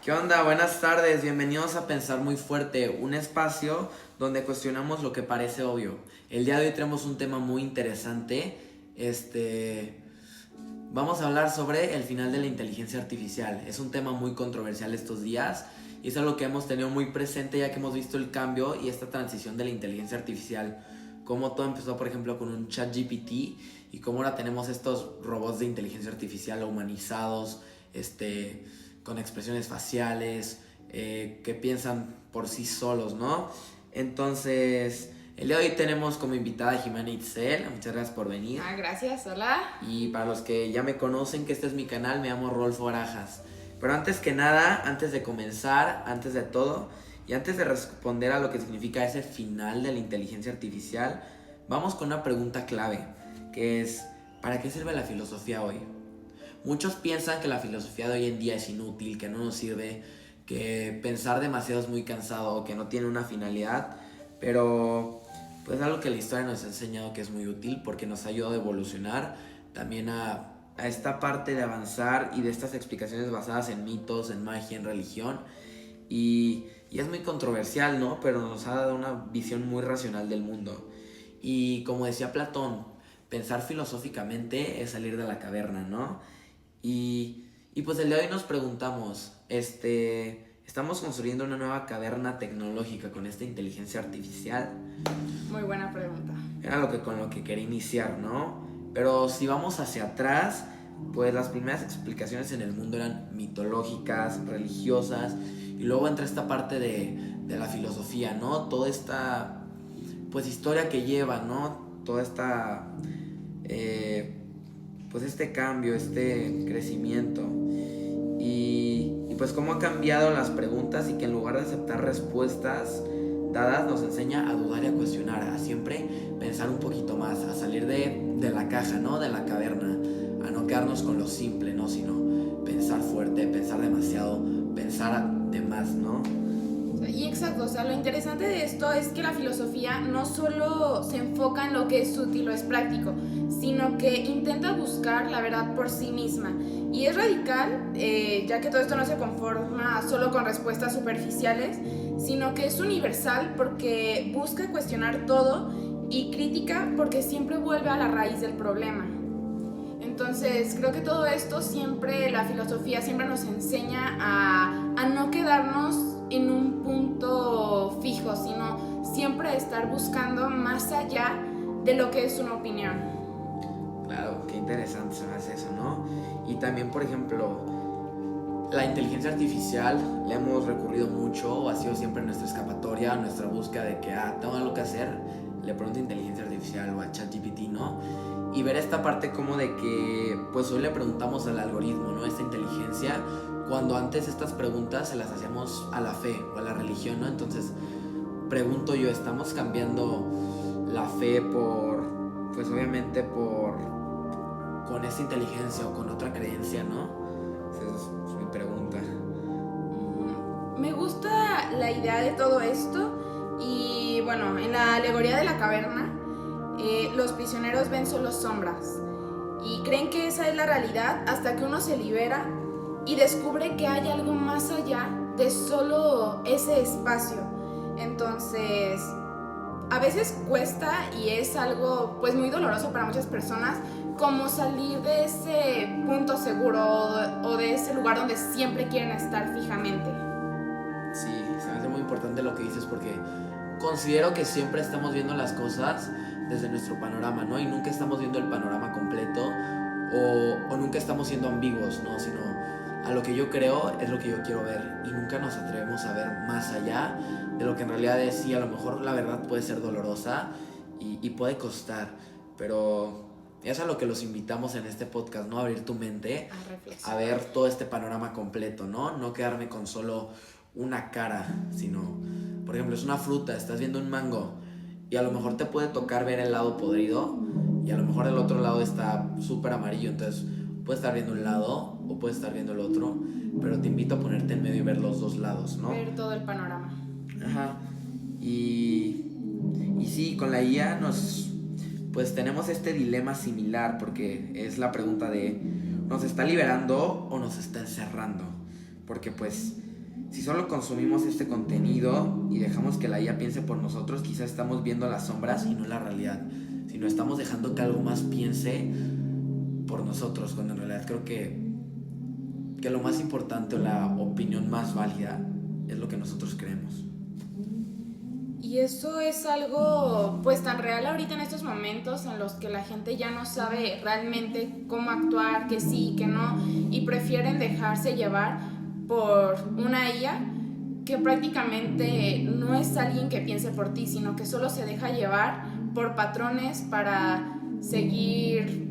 ¿Qué onda? Buenas tardes, bienvenidos a Pensar Muy Fuerte, un espacio donde cuestionamos lo que parece obvio. El día de hoy tenemos un tema muy interesante. Vamos a hablar sobre el final de la inteligencia artificial. Es un tema muy controversial estos días y es algo que hemos tenido muy presente ya que hemos visto el cambio y esta transición de la inteligencia artificial. Cómo todo empezó, por ejemplo, con un ChatGPT y cómo ahora tenemos estos robots de inteligencia artificial humanizados, con expresiones faciales, que piensan por sí solos, ¿no? Entonces, el día de hoy tenemos como invitada a Jimena Itzel. Muchas gracias por venir. Gracias, hola. Y para los que ya me conocen, que este es mi canal, me llamo Rolfo Barajas. Pero antes que nada, antes de comenzar, antes de todo, y antes de responder a lo que significa ese final de la inteligencia artificial, vamos con una pregunta clave, que es, ¿para qué sirve la filosofía hoy? Muchos piensan que la filosofía de hoy en día es inútil, que no nos sirve, que pensar demasiado es muy cansado, que no tiene una finalidad, pero pues algo que la historia nos ha enseñado que es muy útil porque nos ha ayudado a evolucionar también a esta parte de avanzar y de estas explicaciones basadas en mitos, en magia, en religión y es muy controversial, ¿no? Pero nos ha dado una visión muy racional del mundo. Y como decía Platón, pensar filosóficamente es salir de la caverna, ¿no? Y pues el día de hoy nos preguntamos, ¿estamos construyendo una nueva caverna tecnológica con esta inteligencia artificial? Muy buena pregunta. Era con lo que quería iniciar, ¿no? Pero si vamos hacia atrás, pues las primeras explicaciones en el mundo eran mitológicas, religiosas, y luego entra esta parte de la filosofía, ¿no? Toda esta, pues, historia que lleva, ¿no? Toda esta, pues, este cambio, este crecimiento. Y pues cómo ha cambiado las preguntas y que en lugar de aceptar respuestas dadas nos enseña a dudar y a cuestionar, a siempre pensar un poquito más, a salir de la caja, ¿no? De la caverna, a no quedarnos con lo simple, ¿no? Sino pensar fuerte, pensar demasiado, pensar de más, ¿no? Y exacto, o sea, lo interesante de esto es que la filosofía no solo se enfoca en lo que es útil o es práctico, sino que intenta buscar la verdad por sí misma. Y es radical, ya que todo esto no se conforma solo con respuestas superficiales, sino que es universal porque busca cuestionar todo y crítica porque siempre vuelve a la raíz del problema. Entonces, creo que todo esto siempre, la filosofía siempre nos enseña a no quedarnos en un punto fijo, sino siempre estar buscando más allá de lo que es una opinión. Claro, qué interesante se me hace eso, ¿no? Y también, por ejemplo, la inteligencia artificial le hemos recurrido mucho, ha sido siempre nuestra escapatoria, nuestra búsqueda de que, tengo algo que hacer, le pregunto a inteligencia artificial o a ChatGPT, ¿no? Y ver esta parte como de que, pues hoy le preguntamos al algoritmo, ¿no? Esta inteligencia, cuando antes estas preguntas se las hacíamos a la fe o a la religión, ¿no? Entonces, pregunto yo, ¿estamos cambiando la fe pues obviamente con esta inteligencia o con otra creencia, ¿no? Esa es mi pregunta. Me gusta la idea de todo esto y bueno, en la alegoría de la caverna, los prisioneros ven solo sombras y creen que esa es la realidad hasta que uno se libera y descubre que hay algo más allá de solo ese espacio. Entonces, a veces cuesta y es algo pues muy doloroso para muchas personas, como salir de ese punto seguro o de ese lugar donde siempre quieren estar fijamente. Sí, se me hace muy importante lo que dices porque considero que siempre estamos viendo las cosas desde nuestro panorama, ¿no? Y nunca estamos viendo el panorama completo o nunca estamos siendo ambiguos, ¿no? Sino a lo que yo creo es lo que yo quiero ver y nunca nos atrevemos a ver más allá de lo que en realidad es. Sí, a lo mejor la verdad puede ser dolorosa y puede costar, pero es a lo que los invitamos en este podcast, ¿no? A abrir tu mente, a ver todo este panorama completo, ¿no? No quedarme con solo una cara, sino, por ejemplo, es una fruta, estás viendo un mango y a lo mejor te puede tocar ver el lado podrido y a lo mejor el otro lado está súper amarillo, entonces puedes estar viendo un lado o puedes estar viendo el otro, pero te invito a ponerte en medio y ver los dos lados, ¿no? Ver todo el panorama. Ajá. Y sí, con la IA pues tenemos este dilema similar porque es la pregunta de ¿nos está liberando o nos está encerrando? Porque pues Si solo consumimos este contenido y dejamos que la IA piense por nosotros, quizás estamos viendo las sombras y no la realidad, sino estamos dejando que algo más piense por nosotros, cuando en realidad creo que lo más importante o la opinión más válida es lo que nosotros creemos. Y eso es algo pues tan real ahorita en estos momentos en los que la gente ya no sabe realmente cómo actuar, que sí, que no, y prefieren dejarse llevar por una IA que prácticamente no es alguien que piense por ti, sino que solo se deja llevar por patrones para seguir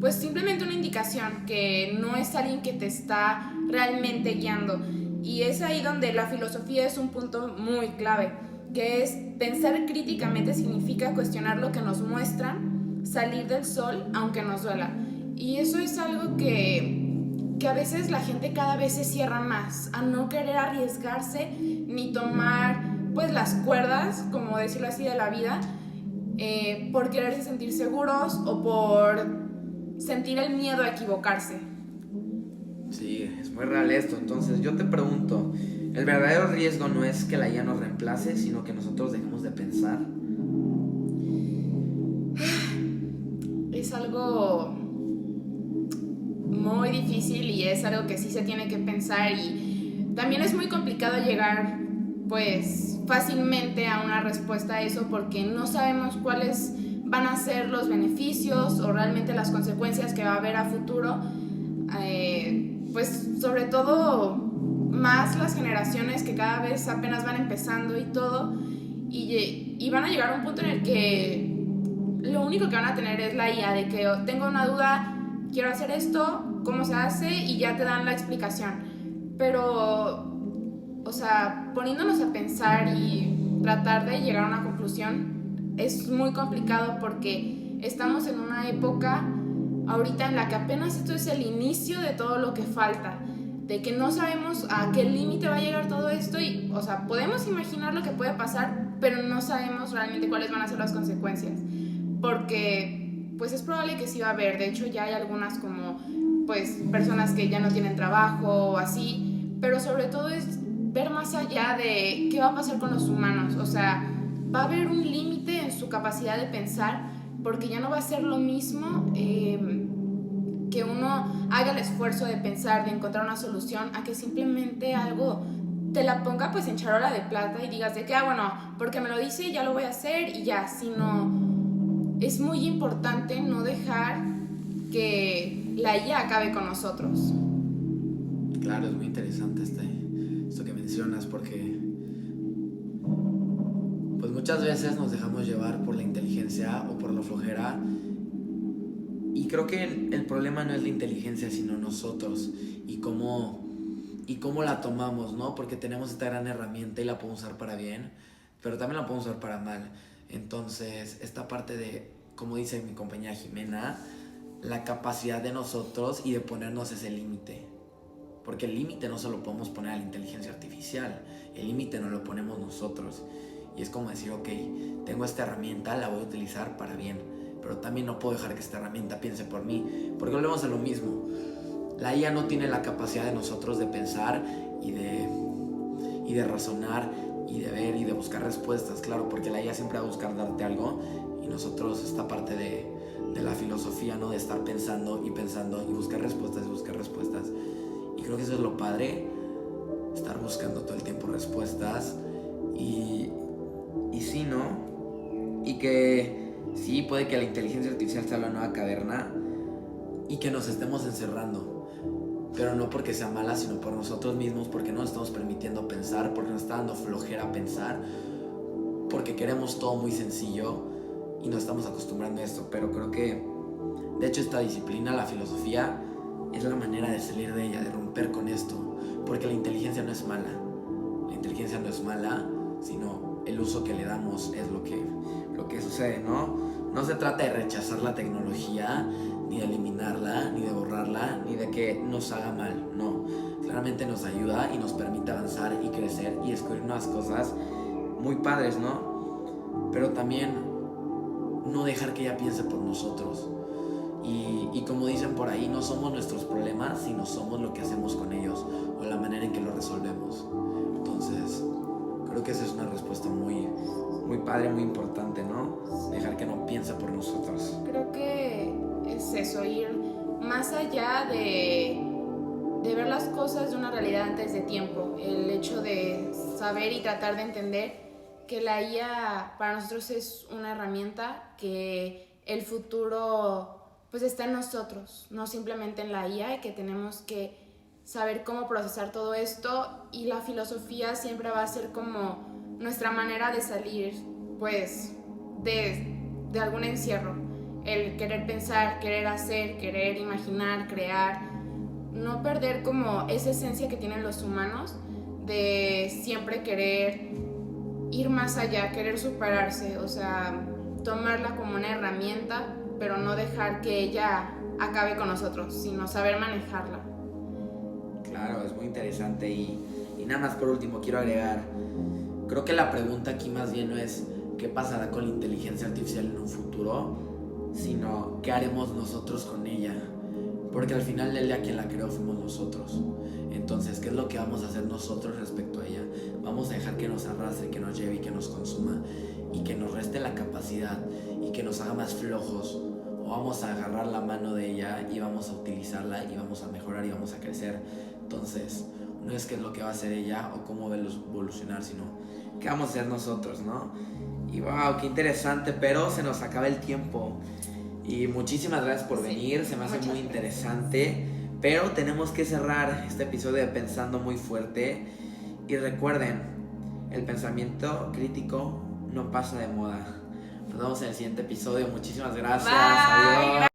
pues simplemente una indicación, que no es alguien que te está realmente guiando. Y es ahí donde la filosofía es un punto muy clave, que es pensar críticamente significa cuestionar lo que nos muestran, salir del sol aunque nos duela. Y eso es algo que a veces la gente cada vez se cierra más, a no querer arriesgarse ni tomar pues las cuerdas, como decirlo así, de la vida, por quererse sentir seguros o por sentir el miedo a equivocarse. Sí, es muy real esto. Entonces yo te pregunto, ¿el verdadero riesgo no es que la IA nos reemplace, sino que nosotros dejemos de pensar? Es algo muy difícil y es algo que sí se tiene que pensar, y también es muy complicado llegar pues fácilmente a una respuesta a eso, porque no sabemos cuáles van a ser los beneficios o realmente las consecuencias que va a haber a futuro, pues sobre todo más las generaciones que cada vez apenas van empezando y todo, y van a llegar a un punto en el que lo único que van a tener es la IA, de que tengo una duda, quiero hacer esto, cómo se hace, y ya te dan la explicación. Pero, o sea, poniéndonos a pensar y tratar de llegar a una conclusión, es muy complicado porque estamos en una época ahorita en la que apenas esto es el inicio de todo lo que falta, de que no sabemos a qué límite va a llegar todo esto, y, o sea, podemos imaginar lo que puede pasar, pero no sabemos realmente cuáles van a ser las consecuencias, porque pues es probable que sí va a haber. De hecho ya hay algunas como pues personas que ya no tienen trabajo o así, pero sobre todo es ver más allá de qué va a pasar con los humanos. O sea, va a haber un límite en su capacidad de pensar, porque ya no va a ser lo mismo que uno haga el esfuerzo de pensar, de encontrar una solución, a que simplemente algo te la ponga pues en charola de plata y digas de que, bueno, porque me lo dice ya lo voy a hacer y ya. Sino es muy importante no dejar que la IA acabe con nosotros. Claro, es muy interesante esto que mencionas, porque pues muchas veces nos dejamos llevar por la inteligencia o por la flojera, y creo que el problema no es la inteligencia, sino nosotros y cómo la tomamos, ¿no? Porque tenemos esta gran herramienta y la podemos usar para bien, pero también la podemos usar para mal. Entonces, esta parte de, como dice mi compañera Jimena, la capacidad de nosotros y de ponernos ese límite. Porque el límite no se lo podemos poner a la inteligencia artificial, el límite nos lo ponemos nosotros. Y es como decir, ok, tengo esta herramienta, la voy a utilizar para bien, pero también no puedo dejar que esta herramienta piense por mí, porque volvemos a lo mismo. La IA no tiene la capacidad de nosotros de pensar y de razonar y de ver y de buscar respuestas, claro, porque la IA siempre va a buscar darte algo, y nosotros esta parte de la filosofía, ¿no? De estar pensando y buscar respuestas y buscar respuestas. Y creo que eso es lo padre, estar buscando todo el tiempo respuestas, y sí, ¿no? Y que sí, puede que la inteligencia artificial sea la nueva caverna y que nos estemos encerrando, pero no porque sea mala, sino por nosotros mismos, porque no nos estamos permitiendo pensar, porque nos está dando flojera pensar, porque queremos todo muy sencillo y nos estamos acostumbrando a esto. Pero creo que, de hecho, esta disciplina, la filosofía, es la manera de salir de ella, de romper con esto, porque la inteligencia no es mala. La inteligencia no es mala, sino el uso que le damos es lo que sucede, ¿no? No se trata de rechazar la tecnología, ni de eliminarla, ni de borrarla, ni de que nos haga mal, no. Claramente nos ayuda y nos permite avanzar y crecer y descubrir nuevas cosas muy padres, ¿no? Pero también no dejar que ella piense por nosotros. Y como dicen por ahí, no somos nuestros problemas, sino somos lo que hacemos con ellos o la manera en que lo resolvemos. Entonces, creo que esa es una respuesta muy, muy padre, muy importante, ¿no? Dejar que no piense por nosotros. Creo que es eso, ir más allá de ver las cosas de una realidad antes de tiempo. El hecho de saber y tratar de entender que la IA para nosotros es una herramienta, que el futuro pues está en nosotros, no simplemente en la IA, y que tenemos que saber cómo procesar todo esto, y la filosofía siempre va a ser como nuestra manera de salir pues de algún encierro, el querer pensar, querer hacer, querer imaginar, crear, no perder como esa esencia que tienen los humanos de siempre querer ir más allá, querer superarse, o sea, tomarla como una herramienta, pero no dejar que ella acabe con nosotros, sino saber manejarla. Claro, es muy interesante y nada más por último quiero agregar, creo que la pregunta aquí más bien no es qué pasará con la inteligencia artificial en un futuro, sino qué haremos nosotros con ella, porque al final del día quien la creó fuimos nosotros. Entonces, ¿qué es lo que vamos a hacer nosotros respecto a ella? ¿Vamos a dejar que nos arrastre, que nos lleve y que nos consuma y que nos reste la capacidad y que nos haga más flojos? ¿O vamos a agarrar la mano de ella y vamos a utilizarla y vamos a mejorar y vamos a crecer? Entonces, no es qué es lo que va a hacer ella o cómo va a evolucionar, sino qué vamos a hacer nosotros, ¿no? Y wow, qué interesante, pero se nos acaba el tiempo. Y muchísimas gracias por venir, se me hace muy interesante. Pero tenemos que cerrar este episodio de Pensando Muy Fuerte. Y recuerden, el pensamiento crítico no pasa de moda. Nos vemos en el siguiente episodio. Muchísimas gracias. Bye. Adiós.